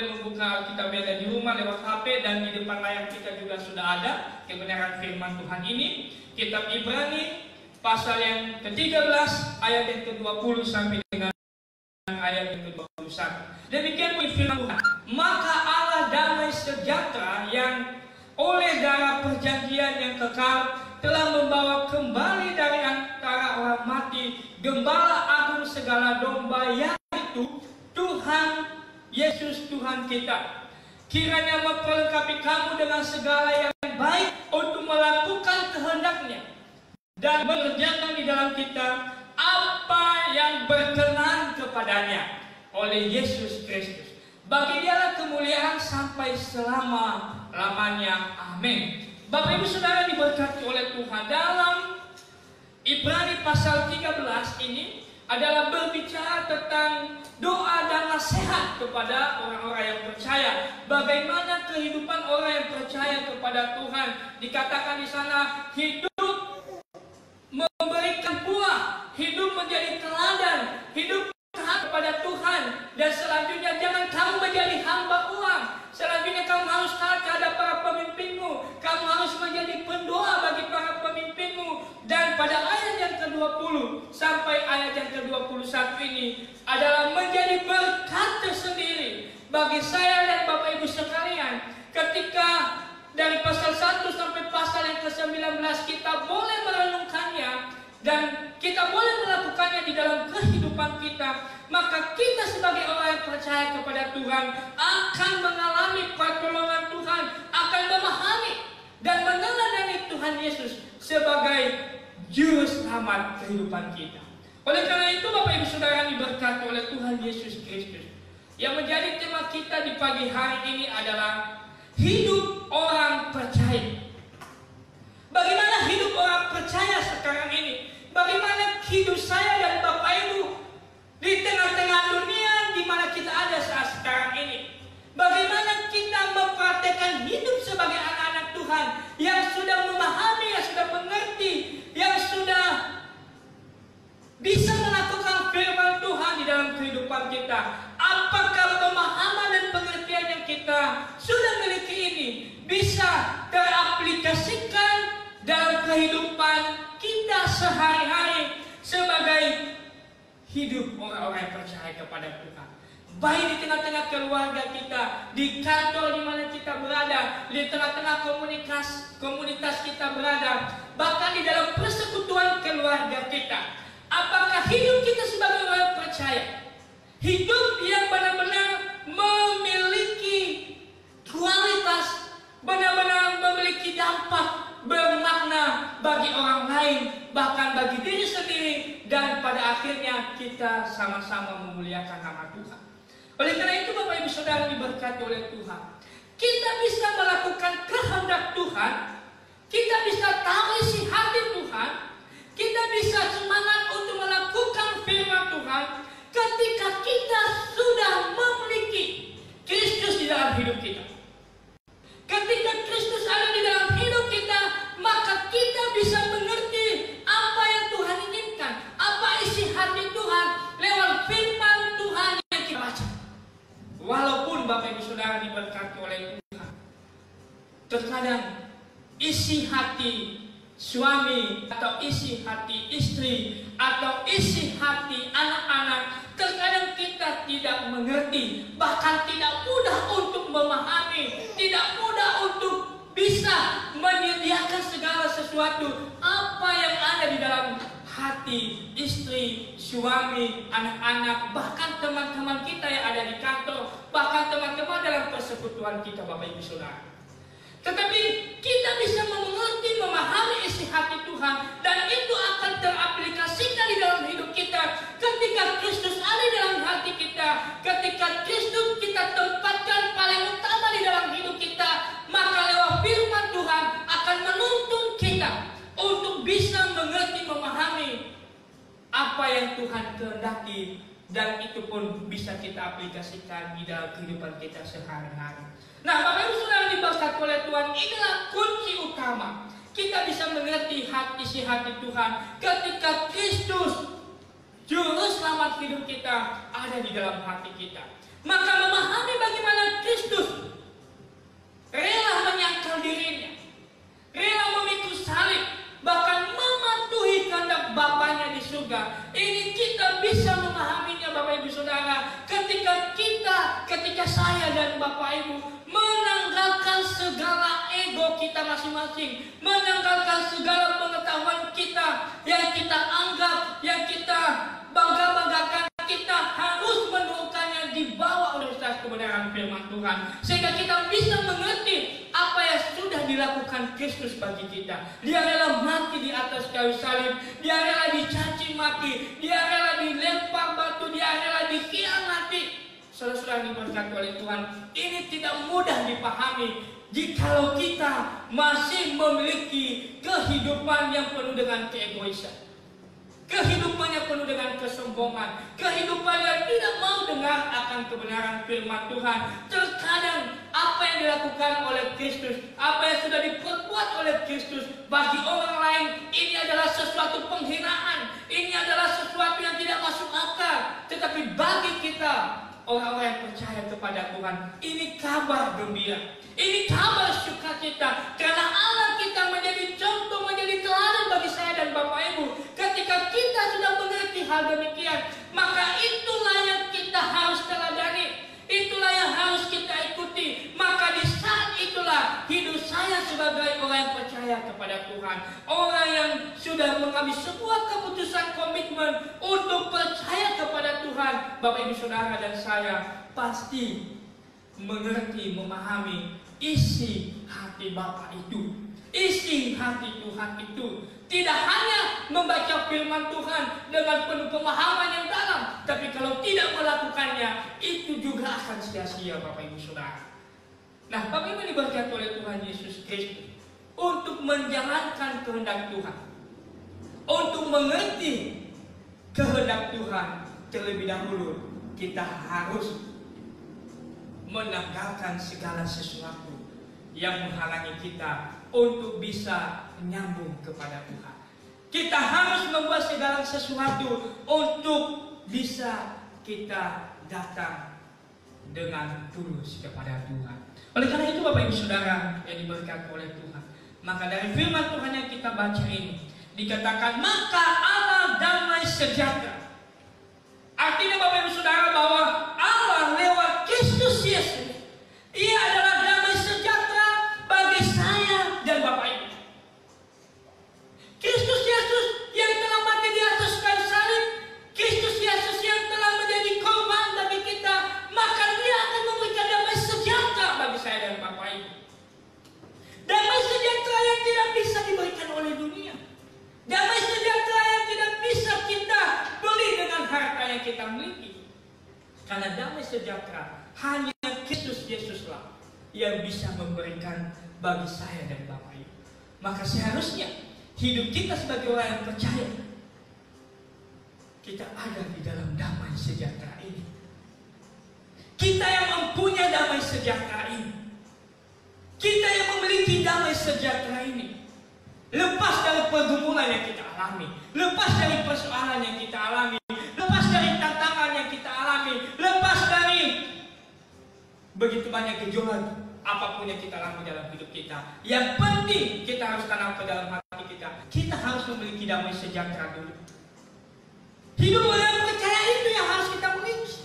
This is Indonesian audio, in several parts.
membuka Alkitab yang ada di rumah lewat HP dan di depan layar kita juga sudah ada kebenaran firman Tuhan ini. Kitab Ibrani pasal yang ke-13 ayat yang ke-20 sampai dengan ayat yang ke-21. Demikian pun firman Tuhan. Maka Allah damai sejahtera yang oleh darah perjanjian yang kekal telah membawa kembali dari antara orang mati Gembala agung segala domba, yaitu Tuhan Yesus Tuhan kita. Kiranya memperlengkapi kamu dengan segala yang baik untuk melakukan kehendak-Nya dan mengerjakan di dalam kita apa yang berkenan kepadanya oleh Yesus Kristus. Bagi Dialah kemuliaan sampai selama-lamanya. Amin. Bapak Ibu Saudara diberkati oleh Tuhan, dalam Ibrani pasal 13 ini adalah berbicara tentang doa dan nasihat kepada orang-orang yang percaya. Bagaimana kehidupan orang yang percaya kepada Tuhan. Dikatakan di sana hidup memberikan buah, hidup menjadi teladan, hidup taat kepada Tuhan. Dan selanjutnya jangan kamu menjadi hamba uang. Selanjutnya kamu harus taat terhadap para pemimpinmu. Kamu harus menjadi pendoa bagi para pemimpinmu. Dan pada ayat yang ke-20 sampai ayat yang ke-21 ini adalah menjadi berkat tersendiri bagi saya dan Bapak Ibu sekalian. Ketika dari pasal 1 sampai pasal yang ke-19 kita boleh merenungkannya dan kita boleh melakukannya di dalam kehidupan kita, maka kita sebagai orang yang percaya kepada Tuhan akan mengalami pertolongan Tuhan, akan memahami dan meneladani Tuhan Yesus sebagai Juru Selamat kehidupan kita. Oleh karena itu Bapak Ibu Saudara diberkati oleh Tuhan Yesus Kristus. Yang menjadi tema kita di pagi hari ini adalah hidup orang percaya. Bagaimana hidup orang percaya sekarang ini? Bagaimana hidup saya dan Bapak Ibu di tengah-tengah dunia di mana kita ada saat sekarang ini? Bagaimana kita mempraktekkan hidup sebagai anak-anak Tuhan yang sudah memahami, yang sudah mengerti, yang sudah bisa melakukan firman Tuhan di dalam kehidupan kita? Apakah pemahaman dan pengertian yang kita sudah miliki ini bisa teraplikasikan dalam kehidupan kita sehari-hari sebagai hidup orang-orang yang percaya kepada Tuhan? Baik di tengah-tengah keluarga kita, di kantor di mana kita berada, di tengah-tengah komunitas kita berada, bahkan di dalam persekutuan keluarga kita. Apakah hidup kita sebagai orang yang percaya, hidup yang benar-benar memiliki kualitas, benar-benar memiliki dampak bermakna bagi orang lain, bahkan bagi diri sendiri, dan pada akhirnya kita sama-sama memuliakan nama Tuhan. Oleh karena itu Bapak Ibu Saudara diberkati oleh Tuhan, kita bisa melakukan kehendak Tuhan, kita bisa tahu isi hati Tuhan, kita bisa semangat untuk melakukan firman Tuhan ketika kita sudah memiliki Kristus di dalam hidup kita. Ketika Kristus ada di dalam hidup kita, maka kita bisa mengerti apa yang Tuhan inginkan, apa isi hati Tuhan lewat firman Tuhan yang kita baca. Walaupun Bapak Ibu Saudara diberkati oleh Tuhan, terkadang isi hati suami atau isi hati istri atau isi hati anak-anak terkadang kita tidak mengerti, bahkan tidak mudah untuk memahami, tidak mudah untuk bisa menyediakan segala sesuatu apa yang ada di dalam hati istri, suami, anak-anak, bahkan teman-teman kita yang ada di kantor, bahkan teman-teman dalam persekutuan kita Bapak Ibu Saudara. Tetapi kita bisa mengerti, memahami isi hati Tuhan, dan itu akan teraplikasikan di dalam hidup kita ketika Kristus ada di dalam hati kita, ketika Kristus kita tempatkan paling utama di dalam hidup kita, maka lewat firman Tuhan akan menuntun kita untuk bisa mengerti, memahami apa yang Tuhan kehendaki, dan itu pun bisa kita aplikasikan di dalam kehidupan kita sehari-hari. Nah, Bapak Ibu Saudara diberkati oleh Tuhan, inilah kunci utama kita bisa mengerti isi hati Tuhan ketika Kristus Juru Selamat hidup kita ada di dalam hati kita. Maka memahami bagaimana Bapak Ibu, menanggalkan segala ego kita masing-masing, menanggalkan segala pengetahuan kita yang kita anggap, yang kita bangga-banggakan. Kita harus menemukannya dibawa oleh kebenaran firman Tuhan, sehingga kita bisa mengerti apa yang sudah dilakukan Kristus bagi kita. Dia rela mati di atas kayu salib, dia rela dicaci maki, dia rela dilempar batu, dia rela dikhianati. Saudara-saudara diberkati oleh Tuhan, ini tidak mudah dipahami jikalau kita masih memiliki kehidupan yang penuh dengan keegoisan, kehidupan yang penuh dengan kesombongan, kehidupan yang tidak mau dengar akan kebenaran firman Tuhan. Terkadang apa yang dilakukan oleh Kristus, apa yang sudah diperbuat oleh Kristus bagi orang lain, ini adalah sesuatu penghinaan, ini adalah sesuatu yang tidak masuk akal. Tetapi bagi kita, orang-orang yang percaya kepada Tuhan, ini kabar gembira, ini kabar sukacita, karena Allah kita menjadi contoh, menjadi teladan bagi saya dan Bapak Ibu. Ketika kita sudah mengerti hal demikian, maka itulah yang kita harus teladani, itulah yang harus kita ikuti. Maka di saat itulah hidup saya sebagai orang yang percaya kepada Tuhan, orang yang sudah mengambil sebuah keputusan komitmen untuk percaya kepada Tuhan, Bapak Ibu Saudara dan saya pasti mengerti, memahami isi hati Bapa itu, isi hati Tuhan itu. Tidak hanya membaca firman Tuhan dengan penuh pemahaman yang dalam, tapi kalau tidak melakukannya, itu juga akan sia-sia, Bapak Ibu Saudara. Nah, Bapak Ibu diberkati oleh Tuhan Yesus Kristus, untuk menjalankan kehendak Tuhan, untuk mengerti kehendak Tuhan, terlebih dahulu kita harus menanggalkan segala sesuatu yang menghalangi kita untuk bisa menyambung kepada Tuhan. Kita harus membuat segala sesuatu untuk bisa kita datang dengan tulus kepada Tuhan. Oleh karena itu Bapak Ibu Saudara yang diberkati oleh Tuhan, maka dari firman Tuhan yang kita baca ini dikatakan, maka Allah damai sejahtera. Artinya Bapak Ibu Saudara bahwa Allah lewat Kristus Yesus, Ia adalah damai sejahtera bagi saya dan Bapak Ibu. Kristus Yesus yang telah mati di atas kayu salib, Kristus Yesus yang telah menjadi korban bagi kita, maka Dia akan memberikan damai sejahtera bagi saya dan Bapak Ibu. Damai sejahtera yang tidak bisa diberikan oleh dunia, damai sejahtera yang tidak bisa kita beli dengan harta yang kita miliki. Karena damai sejahtera hanya Kristus Yesuslah yang bisa memberikan bagi saya dan Bapak Ibu. Maka seharusnya hidup kita sebagai orang yang percaya, kita ada di dalam damai sejahtera ini. Kita yang mempunyai damai sejahtera ini, kita yang memiliki damai sejahtera ini. Lepas dari pergumulan yang kita alami, lepas dari persoalan yang kita alami, lepas dari tantangan yang kita alami, lepas dari begitu banyak gejolak apapun yang kita alami dalam hidup kita, yang penting kita harus tanam ke dalam hati kita. Kita harus memiliki damai sejahtera dulu. Hidup orang percaya itu yang harus kita miliki.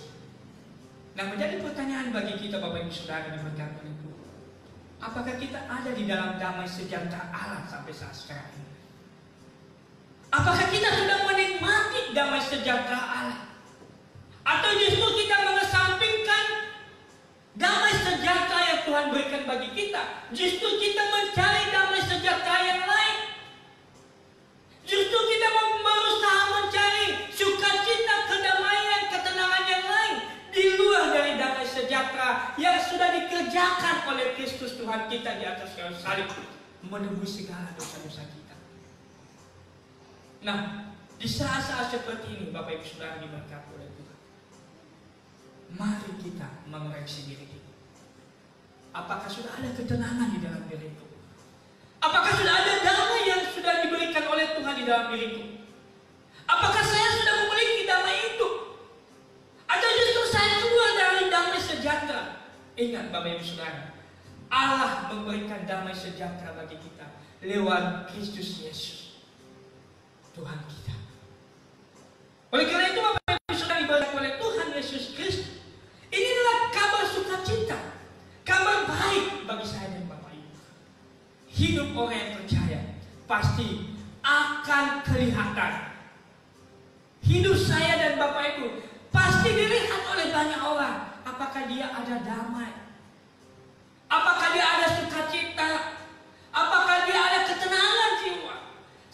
Nah, menjadi pertanyaan bagi kita Bapak Ibu Saudara yang diberkati oleh Tuhan, apakah kita ada di dalam damai sejahtera Allah sampai saat sekarang ini? Apakah kita sudah menikmati damai sejahtera Allah? Atau justru kita mengesampingkan damai sejahtera yang Tuhan berikan bagi kita? Justru kita mencari damai sejahtera yang lain. Justru kita berusaha mencari sukacita, kedamaian, ketenangan yang lain di luar dari damai sejahtera yang sudah dikerjakan oleh Kristus Tuhan kita di atas kayu salib, menebus segala dosa-dosa kita. Nah, di saat-saat seperti ini Bapak Ibu Saudara diberkati oleh Tuhan, mari kita mengoreksi diri kita. Apakah sudah ada ketenangan di dalam diriku? Apakah sudah ada damai yang sudah diberikan oleh Tuhan di dalam diriku? Apakah saya sudah memiliki damai itu? Atau justru saya keluar dari damai sejahtera? Ingat Bapak Ibu Saudara, Allah memberikan damai sejahtera bagi kita lewat Kristus Yesus, Tuhan kita. Oleh karena itu Bapak Ibu Saudara diberkati oleh Tuhan Yesus Kristus, ini adalah kabar sukacita hidup orang yang percaya pasti akan kelihatan. Hidup saya dan Bapak Ibu pasti dilihat oleh banyak orang. Apakah dia ada damai? Apakah dia ada sukacita? Apakah dia ada ketenangan jiwa?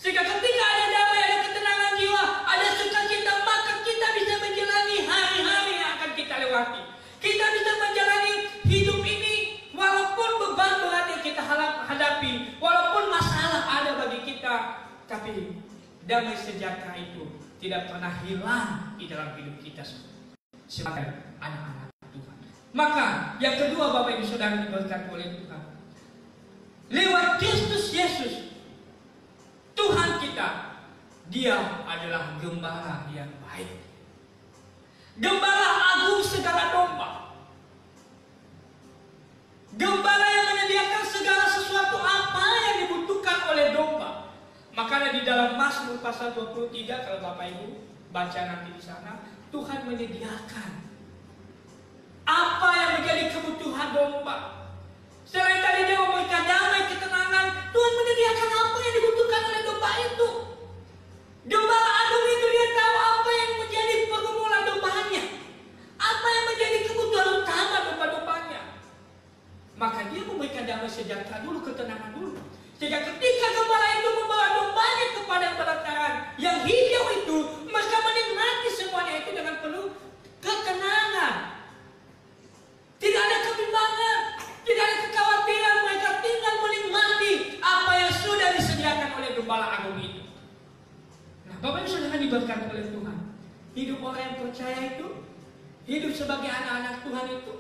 Sehingga ketika ada damai, ada ketenangan jiwa, ada sukacita, maka kita bisa menjalani hari-hari yang akan kita lewati. Kita bisa menjalani hidup ini walaupun beban berat yang kita hadapi, walaupun masalah ada bagi kita, tapi damai sejahtera itu tidak pernah hilang di dalam hidup kita sebagai anak-anak Tuhan. Maka yang kedua, Bapak Ibu Saudara diberkati oleh Tuhan, lewat Kristus Yesus Tuhan kita, Dia adalah gembala yang baik, gembala agung segala domba, gembala yang menyediakan segala sesuatu apa yang dibutuhkan oleh domba. Makanya di dalam Mazmur pasal 23, kalau Bapak Ibu baca nanti di sana, Tuhan menyediakan apa yang menjadi kebutuhan domba. Selain tadi Dia memberikan damai, ketenangan, Tuhan menyediakan apa yang dibutuhkan oleh domba itu. Gembala agung itu Dia tahu apa yang menjadi pergumulan dombanya, apa yang menjadi kebutuhan utama domba-dombanya. Maka Dia memberikan damai sejahtera dulu, ketenangan dulu. Sehingga ketika gembala itu membawa dombanya kepada pelataran yang hijau itu, mereka menikmati semuanya itu dengan penuh ketenangan. Tidak ada kebimbangan, tidak ada kekhawatiran, mereka tinggal menikmati apa yang sudah disediakan oleh gembala agung itu. Nah, Bapak Ibu Saudara diberkati oleh Tuhan. Hidup orang yang percaya itu, hidup sebagai anak-anak Tuhan itu,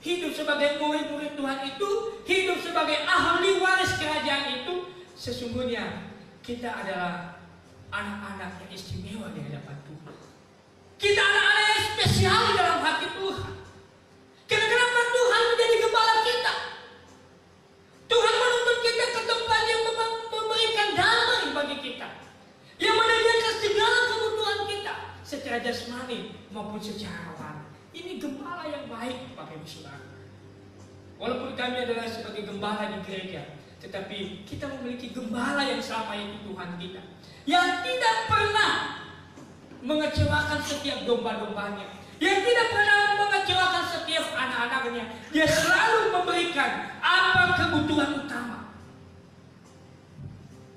hidup sebagai murid-murid Tuhan itu, hidup sebagai ahli waris kerajaan itu, sesungguhnya kita adalah anak-anak yang istimewa di hadapan Tuhan. Kita anak-anak yang spesial di dalam hati Tuhan. Kenapa Tuhan menjadi gembala kita? Tuhan menuntut kita ke tempat yang memberikan damai bagi kita, yang menyediakan segala kebutuhan kita secara jasmani maupun secara rohani. Ini gembala yang baik, Bapak Ibu Saudara. Walaupun kami adalah sebagai gembala di gereja, tetapi kita memiliki gembala yang sama, yaitu Tuhan kita, yang tidak pernah mengecewakan setiap domba-dombanya, yang tidak pernah mengecewakan setiap anak-anaknya. Dia selalu memberikan apa kebutuhan utama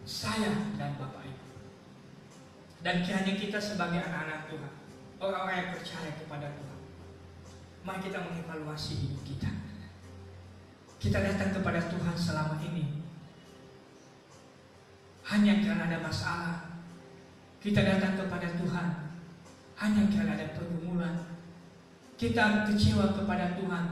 saya dan Bapak Ibu. Dan kiranya kita sebagai anak-anak Tuhan, orang-orang yang percaya kepada Tuhan, mari kita mengevaluasi hidup kita. Kita datang kepada Tuhan selama ini hanya karena ada masalah. Kita datang kepada Tuhan hanya karena ada pergumulan. Kita kecewa kepada Tuhan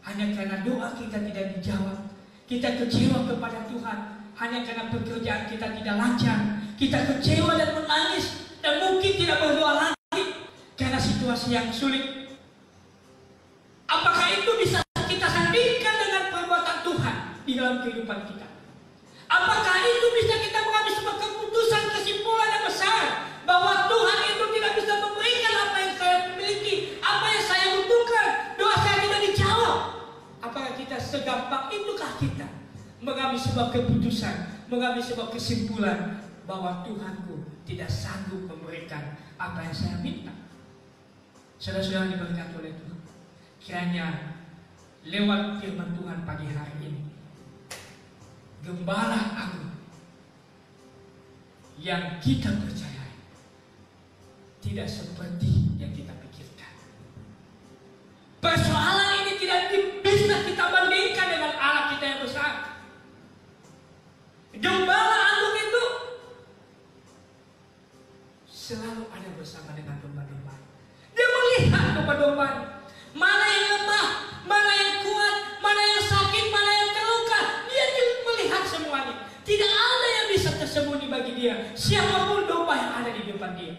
hanya karena doa kita tidak dijawab. Kita kecewa kepada Tuhan hanya karena pekerjaan kita tidak lancar. Kita kecewa dan menangis dan mungkin tidak berdoa lagi karena situasi yang sulit. Apakah itu bisa kita sandingkan dengan perbuatan Tuhan di dalam kehidupan kita? Apakah itu bisa kita mengambil sebuah keputusan, kesimpulan yang besar bahwa Tuhan itu tidak bisa memberikan apa yang saya miliki, apa yang saya butuhkan, doa saya tidak dijawab? Apakah kita segampang itukah kita mengambil sebuah keputusan, mengambil sebuah kesimpulan bahwa Tuhanku tidak sanggup memberikan apa yang saya minta? Saudara-saudara diberkati oleh Tuhan, kiranya lewat firman Tuhan pagi hari ini, gembala agung yang kita percayai tidak seperti yang kita pikirkan. Persoalan ini tidak bisa kita bandingkan dengan Allah kita yang besar. Gembala agung itu selalu ada bersama dengan domba-domba. Dia melihat domba-domba, mana yang lemah, mana yang kuat, mana yang sakit, mana yang terluka. Dia melihat semuanya. Tidak ada yang bisa tersembunyi bagi Dia, siapapun domba yang ada di depan Dia.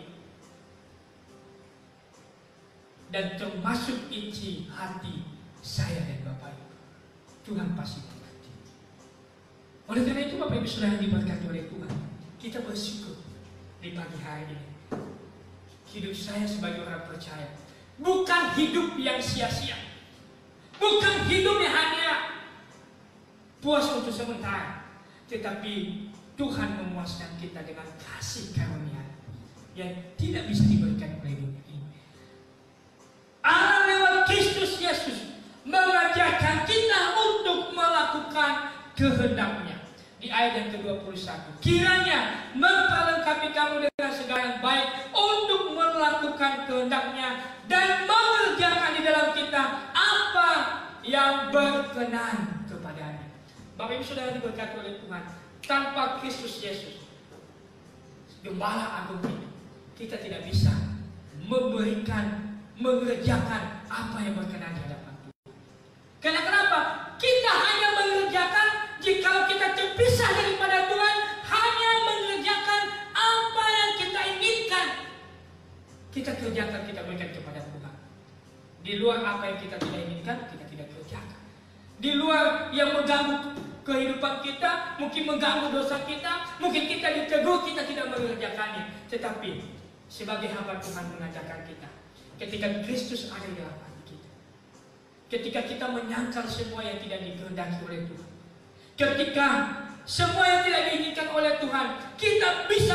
Dan termasuk isi hati saya dan Bapak Ibu, Tuhan pasti berkati. Oleh karena itu Bapak Ibu Saudara diberkati oleh Tuhan, kita bersyukur di pagi hari ini. Hidup saya sebagai orang percaya bukan hidup yang sia-sia, bukan hidup yang hanya puas untuk sementara, tetapi Tuhan memuaskan kita dengan kasih karunia yang tidak bisa diberikan oleh dunia ini. Allah lewat Kristus Yesus mengajarkan kita untuk melakukan kehendak-Nya. Di ayat yang ke-21, kiranya memperlengkapi kamu dengan segala yang baik untuk melakukan kehendak-Nya dan mengerjakan di dalam kita apa yang berkenan kepadanya. Bapak Ibu Saudara diberkati oleh Tuhan, tanpa Kristus Yesus, Gembala Agung kita tidak bisa mengerjakan apa yang berkenan di hadapan Tuhan. Karena kenapa? Kita hanya mengerjakan jika kita terpisah daripada Tuhan, hanya mengerjakan apa yang kita inginkan. Kita kerjakan, kita berikan kepada Tuhan. Di luar apa yang kita tidak inginkan, kita tidak kerjakan. Di luar yang mengganggu kehidupan kita, mungkin mengganggu dosa kita, mungkin kita ditegur, kita tidak mengerjakannya. Tetapi sebagai hamba Tuhan mengajarkan kita, ketika Kristus ada di dalam hati kita, ketika kita menyangkal semua yang tidak dikehendaki oleh Tuhan, ketika semua yang tidak diinginkan oleh Tuhan, kita bisa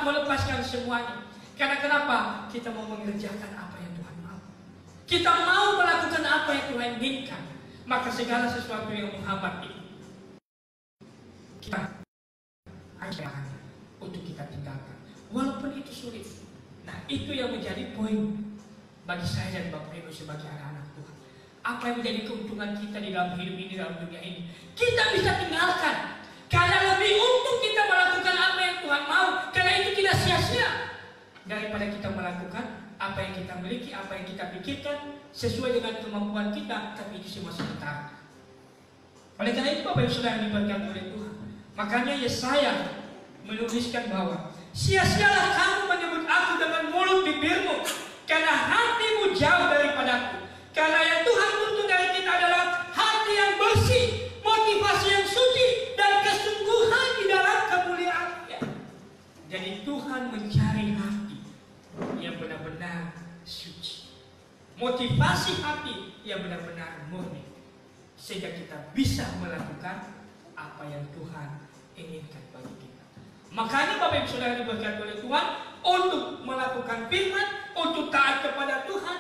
melepaskan semuanya. Karena kenapa? Kita mau mengerjakan apa yang Tuhan mau. Kita mau melakukan apa yang Tuhan inginkan. Maka segala sesuatu yang menghambat itu, kita ajarkan untuk kita tinggalkan. Walaupun itu sulit. Nah, itu yang menjadi poin bagi saya dan Bapak Ibu sebagai anak-anak Tuhan. Apa yang menjadi keuntungan kita di dalam hidup ini, dalam dunia ini, kita bisa tinggalkan. Karena lebih untung kita melakukan apa yang Tuhan mau, karena itu tidak sia-sia, daripada kita melakukan apa yang kita miliki, apa yang kita pikirkan sesuai dengan kemampuan kita, tapi itu semua sementara. Oleh karena itu Bapak Ibu Saudara yang diberkati oleh Tuhan, makanya Yesaya menuliskan bahwa sia-sialah kamu menyebut aku dengan mulut bibirmu, karena hatimu jauh daripadaku. Karena yang Tuhan tuntut dari kita adalah hati yang bersih, motivasi yang suci, dan kesungguhan di dalam kemuliaan-Nya. Jadi Tuhan mencari hati yang benar-benar suci, motivasi hati yang benar-benar murni, sehingga kita bisa melakukan apa yang Tuhan inginkan bagi kita. Makanya Bapak Ibu Saudara diberkati oleh Tuhan, untuk melakukan firman, untuk taat kepada Tuhan,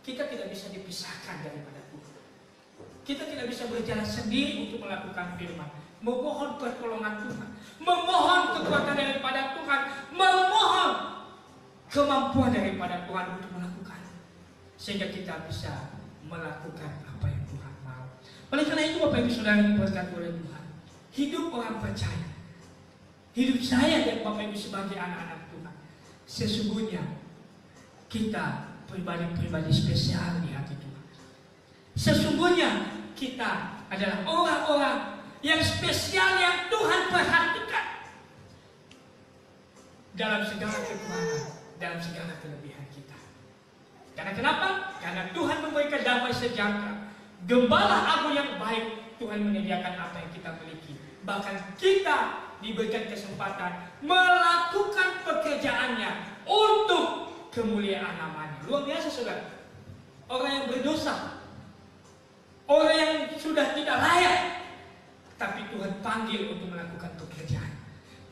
kita tidak bisa dipisahkan daripada Tuhan. Kita tidak bisa berjalan sendiri untuk melakukan firman, memohon pertolongan Tuhan, memohon kekuatan daripada Tuhan, memohon kemampuan daripada Tuhan untuk melakukan, sehingga kita bisa melakukan apa yang Tuhan mau. Oleh karena itu Bapak Ibu Saudara diberkati oleh Tuhan, hidup orang percaya, hidup saya dan Bapak Ibu sebagai anak-anak Tuhan, sesungguhnya kita pribadi-pribadi spesial di hati Tuhan. Sesungguhnya kita adalah orang-orang yang spesial yang Tuhan perhatikan dalam segala kekuatan, dalam segala kelebihan kita. Karena kenapa? Karena Tuhan memberikan damai sejahtera, Gembala Agung yang baik. Tuhan menyediakan apa yang kita miliki. Bahkan kita diberikan kesempatan melakukan pekerjaannya untuk kemuliaan namanya. Luar biasa saudara. Orang yang berdosa, orang yang sudah tidak layak, tapi Tuhan panggil untuk melakukan pekerjaan.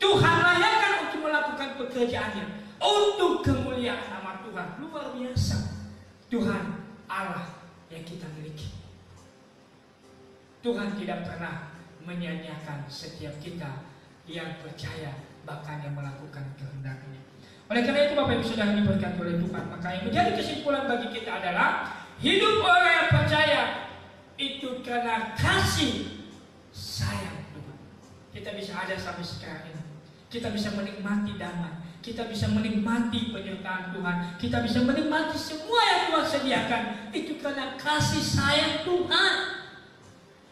Tuhan layakkan untuk melakukan pekerjaannya untuk kemuliaan nama Tuhan. Luar biasa Tuhan Allah yang kita miliki. Tuhan tidak pernah menyia-nyiakan setiap kita yang percaya, bahkan yang melakukan kehendak-Nya. Oleh karena itu Bapak Ibu Saudara diberkati oleh Tuhan, maka yang menjadi kesimpulan bagi kita adalah hidup orang yang percaya itu karena kasih sayang Tuhan. Kita bisa ada sampai sekarang ini, kita bisa menikmati damai, kita bisa menikmati penyertaan Tuhan, kita bisa menikmati semua yang Tuhan sediakan, itu karena kasih sayang Tuhan.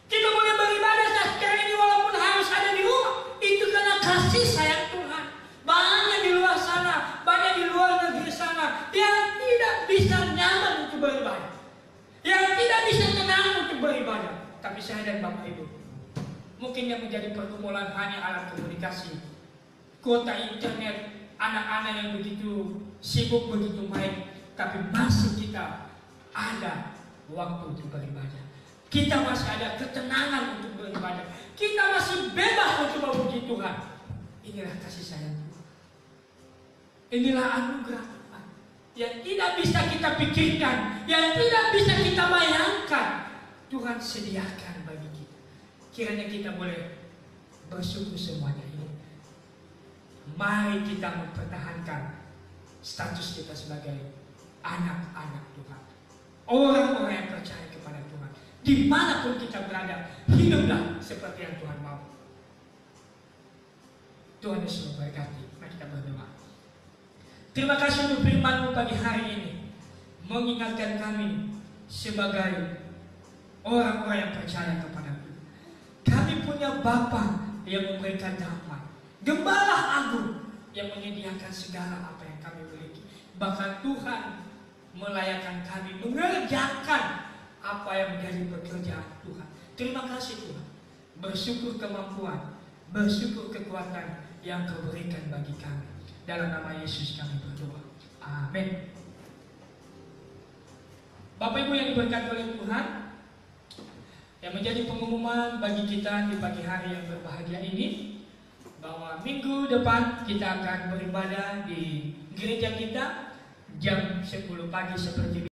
Kita boleh beribadah saat sekarang ini walaupun harus ada di rumah, itu karena kasih sayang Tuhan. Banyak di luar sana, banyak di luar negeri sana yang tidak bisa nyaman untuk beribadah, yang tidak bisa tenang untuk beribadah. Tapi saya dan Bapak Ibu, mungkin yang menjadi pergumulan hanya alat komunikasi, kuota internet, anak-anak yang begitu sibuk, begitu baik, tapi masih kita ada waktu untuk beribadah. Kita masih ada ketenangan untuk beribadah. Kita masih bebas Tuhan. Inilah kasih sayang Tuhan. Inilah anugerah Tuhan yang tidak bisa kita pikirkan, yang tidak bisa kita bayangkan. Tuhan sediakan bagi kita. Kiranya kita boleh bersyukur semuanya ini. Mari kita mempertahankan status kita sebagai anak-anak Tuhan, orang-orang yang percaya kepada Tuhan. Dimanapun kita berada, hiduplah seperti yang Tuhan mau. Tuhan Yesus memberkati. Mari kita berdoa. Terima kasih untuk firman-Mu pagi hari ini, mengingatkan kami sebagai orang-orang yang percaya kepada-Mu. Kami punya Bapa yang memberikan damai, Gembala Agung yang menyediakan segala apa yang kami miliki. Bahkan Tuhan melayakkan kami mengerjakan apa yang menjadi pekerjaan Tuhan. Terima kasih Tuhan. Bersyukur kemampuan, bersyukur kekuatan yang Kau berikan bagi kami. Dalam nama Yesus kami berdoa. Amin. Bapak Ibu yang diberkati oleh Tuhan, yang menjadi pengumuman bagi kita di pagi hari yang berbahagia ini, bahwa minggu depan kita akan beribadah di gereja kita jam 10 pagi seperti